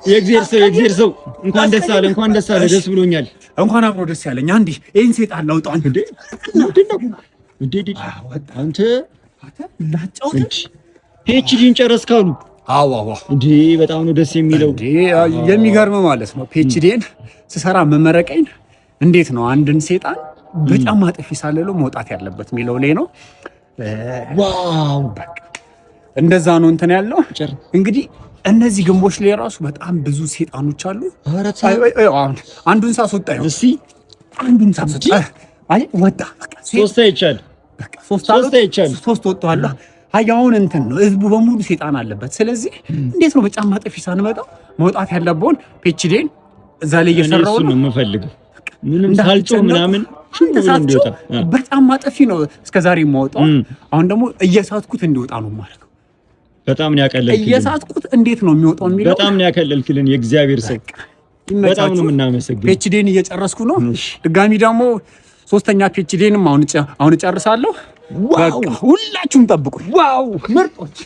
የእግዚአብሔር ሰው እንኳን ደስ አለ ደስ ብሎኛል። እንኳን አብሮ ደስ ያለኝ። አንዴ ይሄን ሰይጣን ላውጣው እንዴ አንተ ላጫውት ፒኤችዲን ጨረስካሉ? አዎ እንዴ በጣም ነው ደስ የሚለው። እንዴ የሚገርም ማለት ነው። ፒኤችዲን ስሰራ መመረቀኝ እንዴት ነው አንድን ሰይጣን በጫማ ጥፊ ሳለለው መውጣት ያለበት የሚለው ላይ ነው። ዋው በቃ እንደዛ ነው እንትን ያለው። እንግዲህ እነዚህ ግንቦች ላይ ራሱ በጣም ብዙ ሰይጣኖች አሉ። አንዱን ሳስወጣ ነው። እሺ አንዱን ሳስወጣ አይ ወጣ። በቃ ሶስት አይቻል። በቃ ሶስት ወጣዋል። አሁን እንትን ነው ህዝቡ በሙሉ ሰይጣን አለበት። ስለዚህ እንዴት ነው በጫማ ጥፊ ሳንመጣው መውጣት ያለብን? ፒኤችዲን እዛ ላይ እየሰራው ነው የምፈልገው። ምንም ሳልጮህ ምናምን እንዲወጣ በጫማ ጥፊ ነው እስከዛሬ የማወጣው። አሁን ደግሞ እየሳትኩት እንዲወጣ ነው ማለት ነው። በጣም ነው ያቀለልክልን። እየሳትኩት እንዴት ነው የሚወጣው የሚለው በጣም ነው ያቀለልክልን። የእግዚአብሔር ሰው በጣም ነው የምናመሰግነው። ፒኤችዲን እየጨረስኩ ነው። ድጋሚ ደግሞ ሶስተኛ ፒኤችዲንም አሁን እጨርሳለሁ። በቃ ሁላችሁም ጠብቁኝ። ዋው ምርጦች